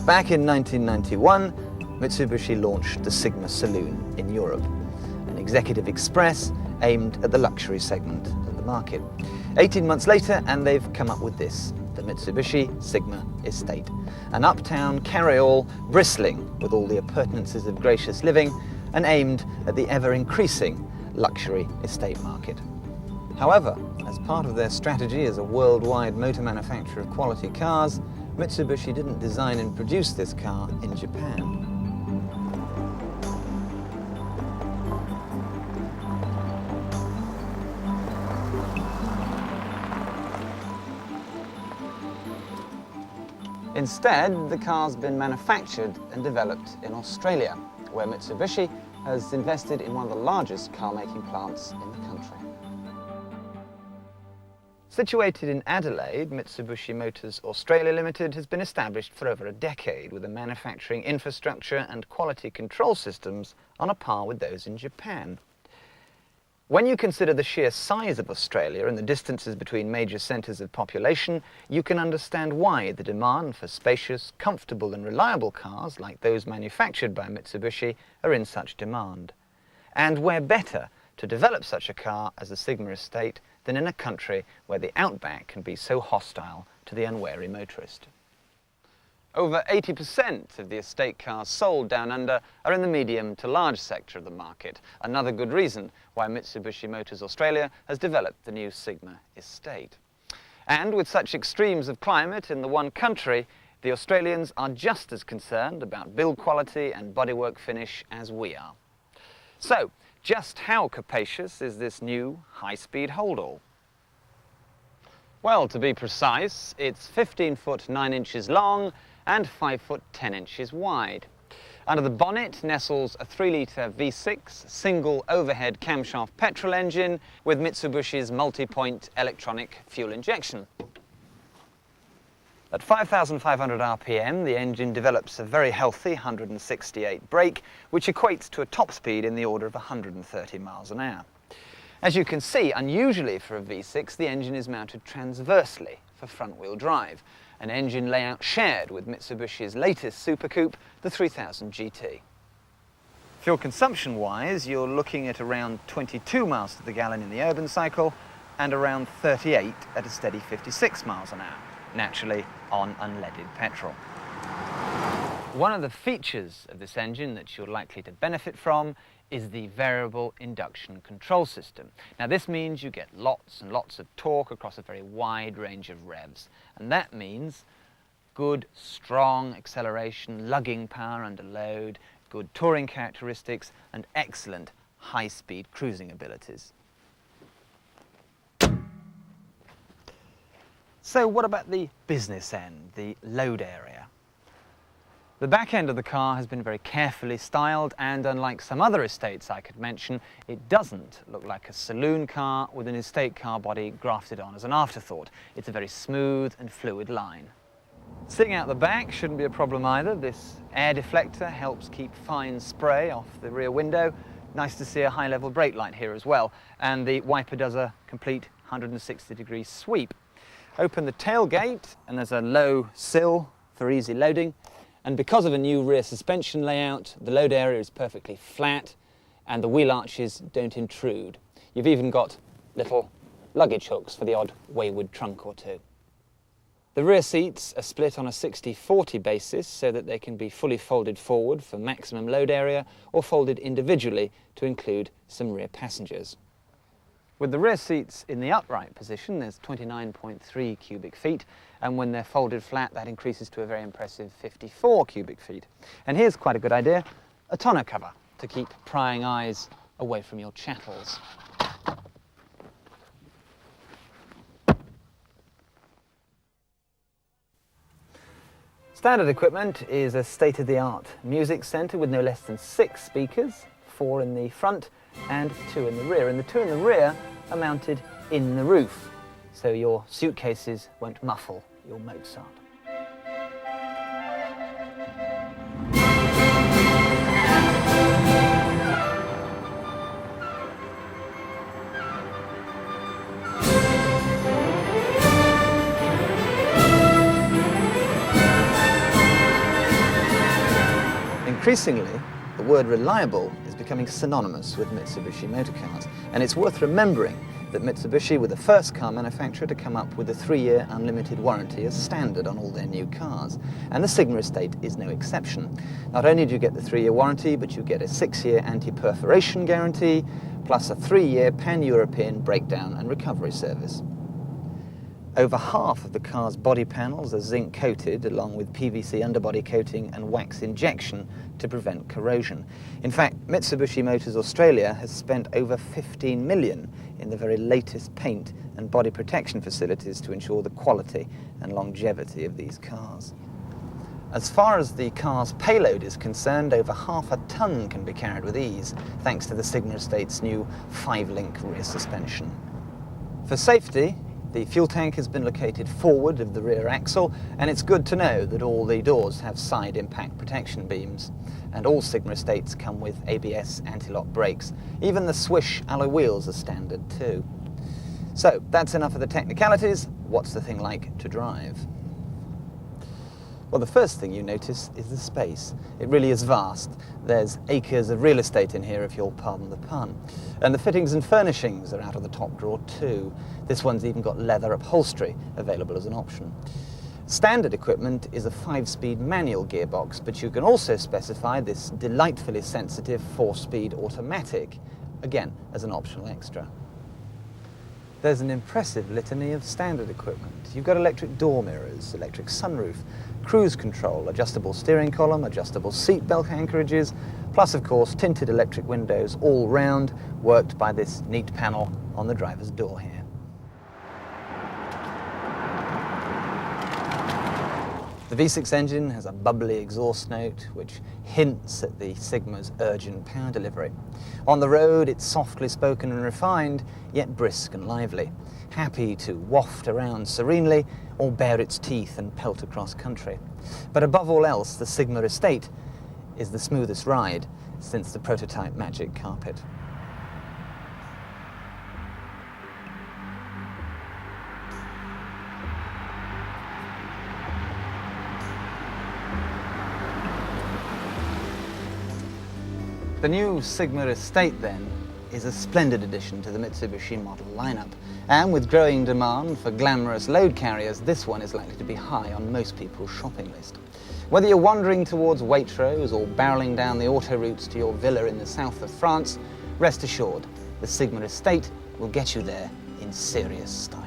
Back in 1991, Mitsubishi launched the Sigma Saloon in Europe, an executive express aimed at the luxury segment of the market. 18 months later, and they've come up with this, the Mitsubishi Sigma Estate, an uptown carry-all bristling with all the appurtenances of gracious living and aimed at the ever-increasing luxury estate market. However, as part of their strategy as a worldwide motor manufacturer of quality cars, Mitsubishi didn't design and produce this car in Japan. Instead, the car's been manufactured and developed in Australia, where Mitsubishi has invested in one of the largest car-making plants in the country. Situated in Adelaide, Mitsubishi Motors Australia Limited has been established for over a decade with a manufacturing infrastructure and quality control systems on a par with those in Japan. When you consider the sheer size of Australia and the distances between major centres of population, you can understand why the demand for spacious, comfortable and reliable cars like those manufactured by Mitsubishi are in such demand. And where better to develop such a car as the Sigma Estate than in a country where the outback can be so hostile to the unwary motorist. Over 80% of the estate cars sold down under are in the medium to large sector of the market, another good reason why Mitsubishi Motors Australia has developed the new Sigma Estate. And with such extremes of climate in the one country, the Australians are just as concerned about build quality and bodywork finish as we are. So, just how capacious is this new high-speed hold-all? Well, to be precise, it's 15 foot 9 inches long and 5 foot 10 inches wide. Under the bonnet nestles a 3-litre V6 single overhead camshaft petrol engine with Mitsubishi's multi-point electronic fuel injection. At 5,500 RPM, the engine develops a very healthy 168 brake, which equates to a top speed in the order of 130 miles an hour. As you can see, unusually for a V6, the engine is mounted transversely for front-wheel drive, an engine layout shared with Mitsubishi's latest Super Coupe, the 3000 GT. Fuel consumption-wise, you're looking at around 22 miles to the gallon in the urban cycle and around 38 at a steady 56 miles an hour, naturally on unleaded petrol. One of the features of this engine that you're likely to benefit from is the variable induction control system. Now this means you get lots and lots of torque across a very wide range of revs, and that means good, strong acceleration, lugging power under load, good touring characteristics, and excellent high-speed cruising abilities. So what about the business end, the load area? The back end of the car has been very carefully styled, and unlike some other estates I could mention, it doesn't look like a saloon car with an estate car body grafted on as an afterthought. It's a very smooth and fluid line. Sitting out the back shouldn't be a problem either. This air deflector helps keep fine spray off the rear window. Nice to see a high-level brake light here as well, and the wiper does a complete 160-degree sweep. Open the tailgate and there's a low sill for easy loading. And because of a new rear suspension layout, the load area is perfectly flat and the wheel arches don't intrude. You've even got little luggage hooks for the odd wayward trunk or two. The rear seats are split on a 60-40 basis so that they can be fully folded forward for maximum load area or folded individually to include some rear passengers. With the rear seats in the upright position, there's 29.3 cubic feet, and when they're folded flat, that increases to a very impressive 54 cubic feet. And here's quite a good idea, a tonneau cover to keep prying eyes away from your chattels. Standard equipment is a state-of-the-art music centre with no less than 6 speakers, 4 in the front and 2 in the rear. And the 2 in the rear are mounted in the roof, so your suitcases won't muffle your Mozart. Increasingly, the word reliable is becoming synonymous with Mitsubishi motor cars, and it's worth remembering that Mitsubishi were the first car manufacturer to come up with a 3-year unlimited warranty as standard on all their new cars, and the Sigma Estate is no exception. Not only do you get the 3-year warranty, but you get a 6-year anti-perforation guarantee, plus a 3-year pan-European breakdown and recovery service. Over half of the car's body panels are zinc coated, along with PVC underbody coating and wax injection to prevent corrosion. In fact, Mitsubishi Motors Australia has spent over 15 million in the very latest paint and body protection facilities to ensure the quality and longevity of these cars. As far as the car's payload is concerned, over half a ton can be carried with ease, thanks to the Sigma Estate's new 5-link rear suspension. For safety, the fuel tank has been located forward of the rear axle, and it's good to know that all the doors have side impact protection beams. And all Sigma Estates come with ABS anti-lock brakes. Even the Swish alloy wheels are standard too. So that's enough of the technicalities. What's the thing like to drive? Well, the first thing you notice is the space. It really is vast. There's acres of real estate in here, if you'll pardon the pun. And the fittings and furnishings are out of the top drawer too. This one's even got leather upholstery available as an option. Standard equipment is a 5-speed manual gearbox, but you can also specify this delightfully sensitive 4-speed automatic, again as an optional extra. There's an impressive litany of standard equipment. You've got electric door mirrors, electric sunroof, cruise control, adjustable steering column, adjustable seat belt anchorages, plus of course tinted electric windows all round, worked by this neat panel on the driver's door here. The V6 engine has a bubbly exhaust note which hints at the Sigma's urgent power delivery. On the road, it's softly spoken and refined, yet brisk and lively, happy to waft around serenely or bare its teeth and pelt across country. But above all else, the Sigma Estate is the smoothest ride since the prototype Magic Carpet. The new Sigma Estate, then, is a splendid addition to the Mitsubishi model lineup. And with growing demand for glamorous load carriers, this one is likely to be high on most people's shopping list. Whether you're wandering towards Waitrose or barreling down the autoroutes to your villa in the south of France, rest assured, the Sigma Estate will get you there in serious style.